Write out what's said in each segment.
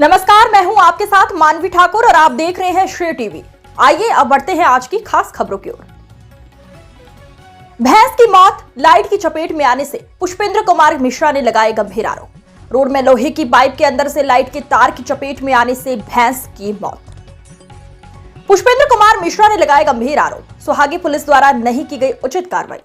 नमस्कार, मैं हूं आपके साथ मानवी ठाकुर और आप देख रहे हैं श्रेय टीवी। आइए अब बढ़ते हैं आज की खास खबरों की ओर। भैंस की मौत, लाइट की चपेट में आने से पुष्पेंद्र कुमार मिश्रा ने लगाए गंभीर आरोप। रोड में लोहे की पाइप के अंदर से लाइट के तार की चपेट में आने से भैंस की मौत। पुष्पेंद्र कुमार मिश्रा ने लगाए गंभीर आरोप। सुहागी पुलिस द्वारा नहीं की गई उचित कार्रवाई।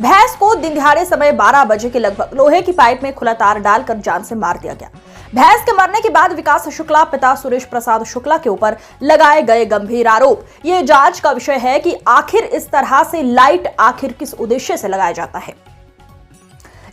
भैंस को दिन दिहाड़े समय 12 बजे के लगभग लोहे की पाइप में खुला तार डालकर जान से मार दिया गया। भैंस के मरने के बाद विकास शुक्ला पिता सुरेश प्रसाद शुक्ला के ऊपर लगाए गए गंभीर आरोप। ये जांच का विषय है कि आखिर इस तरह से लाइट आखिर किस उद्देश्य से लगाया जाता है,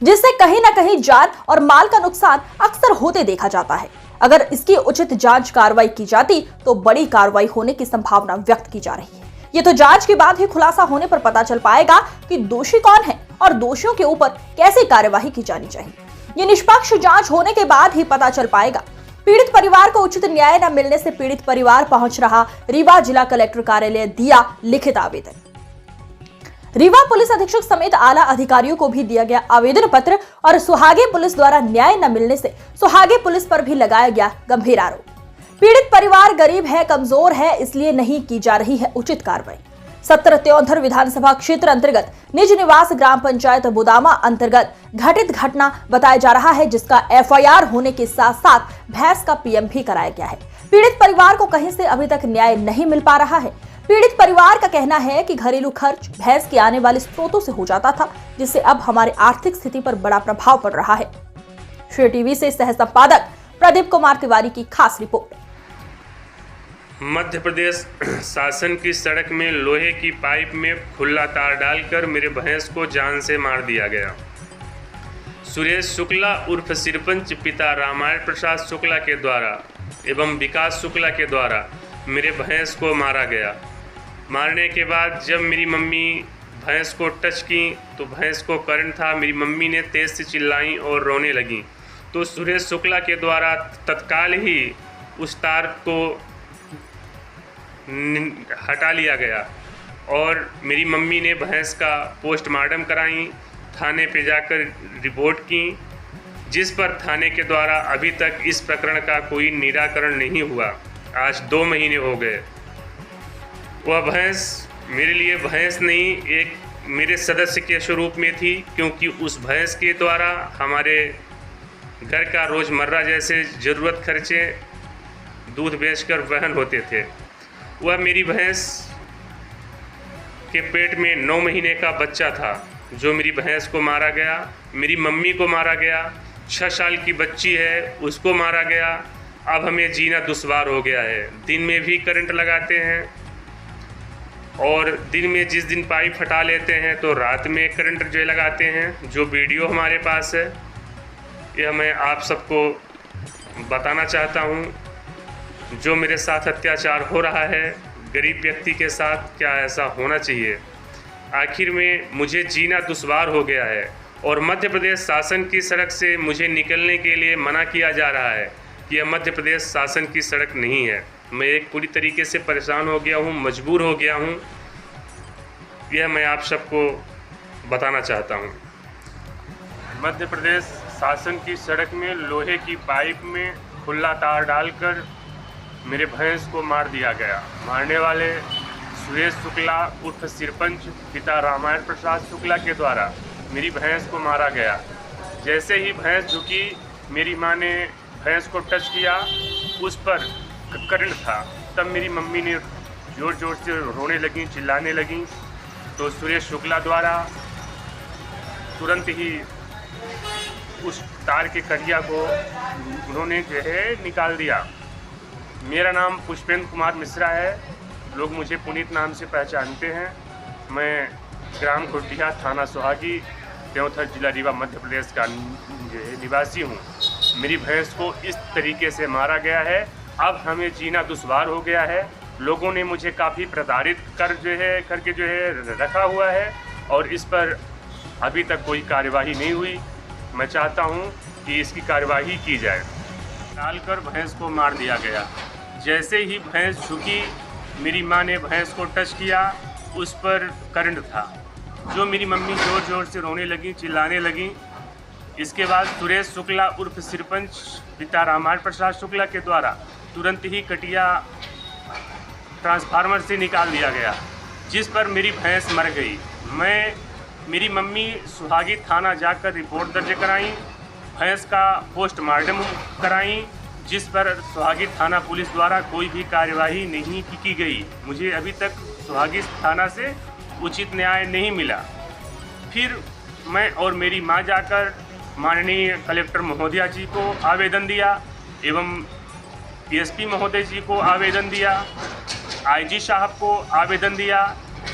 जिससे कहीं ना कहीं जान और माल का नुकसान अक्सर होते देखा जाता है। अगर इसकी उचित जांच कार्रवाई की जाती तो बड़ी कार्रवाई होने की संभावना व्यक्त की जा रही है। ये तो जांच के बाद ही खुलासा होने पर पता चल पाएगा कि दोषी कौन है और दोषियों के ऊपर कैसे कार्यवाही की जानी चाहिए। ये निष्पक्ष जांच होने के बाद ही पता चल पाएगा। पीड़ित परिवार को उचित न्याय न मिलने से पीड़ित परिवार पहुंच रहा रीवा जिला कलेक्टर कार्यालय दिया लिखित आवेदन। रीवा पुलिस अधीक्षक समेत आला अधिकारियों को भी दिया गया आवेदन पत्र और सुहागे पुलिस द्वारा न्याय न मिलने से सुहागे पुलिस पर भी लगाया गया गंभीर आरोप। पीड़ित परिवार गरीब है, कमजोर है, इसलिए नहीं की जा रही है उचित कार्रवाई। 17 त्योंधर विधानसभा क्षेत्र अंतर्गत निज निवास ग्राम पंचायत बुदामा अंतर्गत घटित घटना बताया जा रहा है, जिसका एफआईआर होने के साथ साथ भैंस का पीएम भी कराया गया है। पीड़ित परिवार को कहीं से अभी तक न्याय नहीं मिल पा रहा है। पीड़ित परिवार का कहना है कि घरेलू खर्च भैंस के आने वाले स्रोतों से हो जाता था, जिससे अब हमारी आर्थिक स्थिति पर बड़ा प्रभाव पड़ रहा है। श्रेय टीवी से सह संपादक प्रदीप कुमार तिवारी की खास रिपोर्ट। मध्य प्रदेश शासन की सड़क में लोहे की पाइप में खुला तार डालकर मेरे भैंस को जान से मार दिया गया। सुरेश शुक्ला उर्फ सरपंच पिता रामायण प्रसाद शुक्ला के द्वारा एवं विकास शुक्ला के द्वारा मेरे भैंस को मारा गया। मारने के बाद जब मेरी मम्मी भैंस को टच की तो भैंस को करंट था। मेरी मम्मी ने तेज से चिल्लाई और रोने लगी, तो सुरेश शुक्ला के द्वारा तत्काल ही उस तार को हटा लिया गया और मेरी मम्मी ने भैंस का पोस्टमार्टम कराई, थाने पे जाकर रिपोर्ट की, जिस पर थाने के द्वारा अभी तक इस प्रकरण का कोई निराकरण नहीं हुआ। आज 2 महीने हो गए। वह भैंस मेरे लिए भैंस नहीं, एक मेरे सदस्य के स्वरूप में थी, क्योंकि उस भैंस के द्वारा हमारे घर का रोज़मर्रा जैसे ज़रूरत खर्चे दूध बेचकर वहन होते थे। वह मेरी भैंस के पेट में 9 महीने का बच्चा था जो मेरी भैंस को मारा गया। मेरी मम्मी को मारा गया। 6 साल की बच्ची है, उसको मारा गया। अब हमें जीना दुश्वार हो गया है। दिन में भी करंट लगाते हैं और दिन में जिस दिन पाइप हटा लेते हैं तो रात में करंट जो लगाते हैं। जो वीडियो हमारे पास है यह मैं आप सबको बताना चाहता हूँ। जो मेरे साथ अत्याचार हो रहा है, गरीब व्यक्ति के साथ क्या ऐसा होना चाहिए? आखिर में मुझे जीना दुश्वार हो गया है और मध्य प्रदेश शासन की सड़क से मुझे निकलने के लिए मना किया जा रहा है कि यह मध्य प्रदेश शासन की सड़क नहीं है। मैं एक पूरी तरीके से परेशान हो गया हूँ, मजबूर हो गया हूँ। यह मैं आप सबको बताना चाहता हूँ। मध्य प्रदेश शासन की सड़क में लोहे की पाइप में खुला तार डालकर मेरे भैंस को मार दिया गया। मारने वाले सुरेश शुक्ला उर्फ सरपंच पिता रामायण प्रसाद शुक्ला के द्वारा मेरी भैंस को मारा गया। जैसे ही भैंस झुकी, मेरी माँ ने भैंस को टच किया, उस पर करंट था। तब मेरी मम्मी ने ज़ोर ज़ोर से रोने लगी, चिल्लाने लगी, तो सुरेश शुक्ला द्वारा तुरंत ही उस तार के कड़िया को उन्होंने जो है निकाल दिया। मेरा नाम पुष्पेंद्र कुमार मिश्रा है। लोग मुझे पुनीत नाम से पहचानते हैं। मैं ग्राम खुर्टिया, थाना सुहागी, त्योंथर, जिला रीवा, मध्य प्रदेश का निवासी हूँ। मेरी भैंस को इस तरीके से मारा गया है। अब हमें जीना दुश्वार हो गया है। लोगों ने मुझे काफ़ी प्रताड़ित करके रखा हुआ है और इस पर अभी तक कोई कार्यवाही नहीं हुई। मैं चाहता हूँ कि इसकी कार्यवाही की जाए। डालकर भैंस को मार दिया गया। जैसे ही भैंस झुकी, मेरी माँ ने भैंस को टच किया, उस पर करंट था। जो मेरी मम्मी ज़ोर ज़ोर से रोने लगी, चिल्लाने लगी। इसके बाद सुरेश शुक्ला उर्फ सरपंच पिता रामायण प्रसाद शुक्ला के द्वारा तुरंत ही कटिया ट्रांसफार्मर से निकाल दिया गया, जिस पर मेरी भैंस मर गई। मेरी मम्मी सुहागी थाना जाकर रिपोर्ट दर्ज कराई, भैंस का पोस्टमार्टम कराई, जिस पर सुहागी थाना पुलिस द्वारा कोई भी कार्यवाही नहीं की गई। मुझे अभी तक सुहागी थाना से उचित न्याय नहीं मिला। फिर मैं और मेरी मां जाकर माननीय कलेक्टर महोदया जी को आवेदन दिया एवं एसपी महोदय जी को आवेदन दिया, आईजी साहब को आवेदन दिया,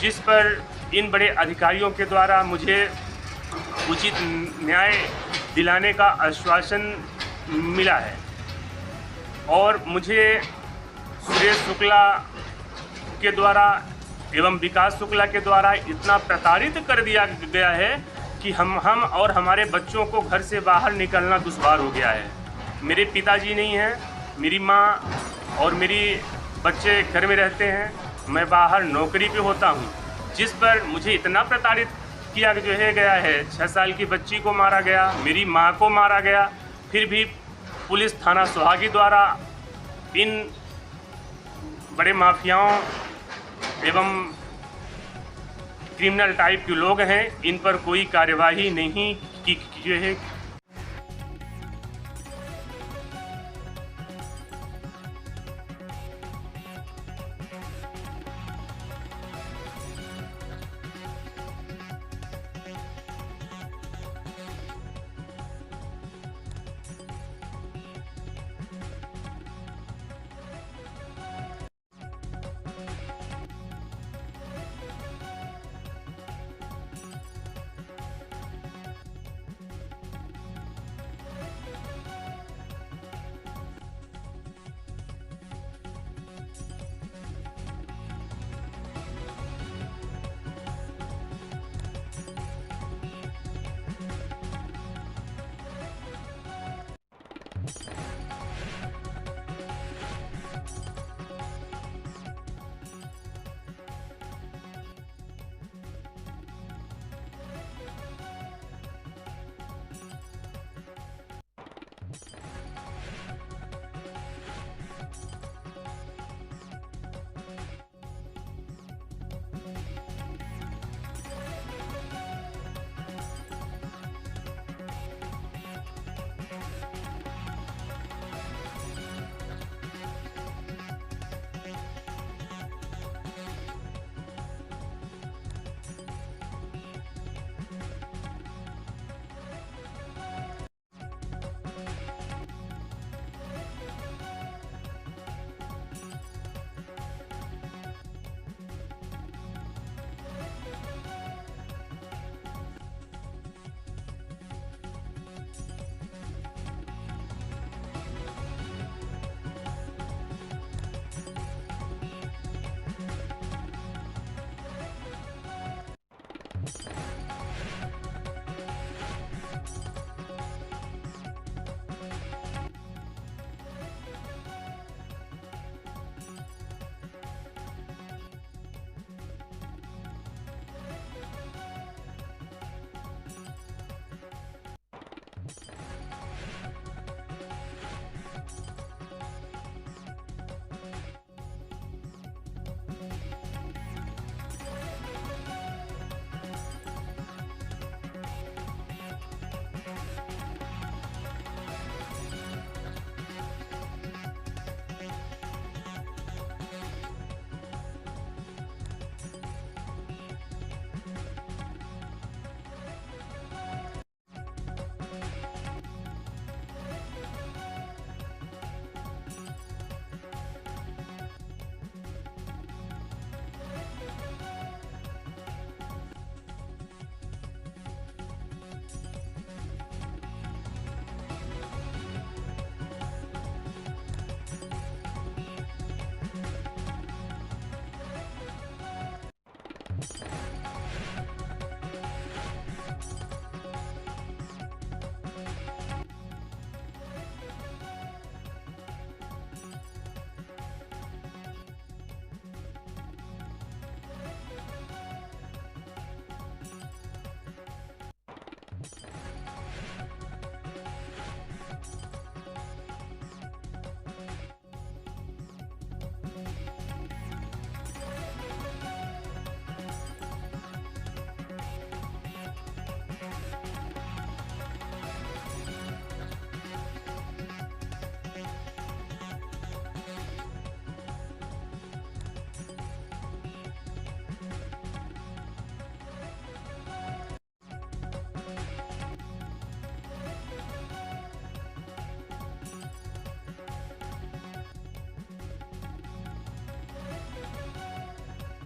जिस पर इन बड़े अधिकारियों के द्वारा मुझे उचित न्याय दिलाने का आश्वासन मिला है। और मुझे सुरेश शुक्ला के द्वारा एवं विकास शुक्ला के द्वारा इतना प्रताड़ित कर दिया गया है कि हम और हमारे बच्चों को घर से बाहर निकलना दुश्वार हो गया है। मेरे पिताजी नहीं हैं, मेरी माँ और मेरी बच्चे घर में रहते हैं, मैं बाहर नौकरी पे होता हूँ, जिस पर मुझे इतना प्रताड़ित किया गया है। 6 साल की बच्ची को मारा गया, मेरी माँ को मारा गया। फिर भी पुलिस थाना सुहागी द्वारा इन बड़े माफियाओं एवं क्रिमिनल टाइप के लोग हैं, इन पर कोई कार्यवाही नहीं की है।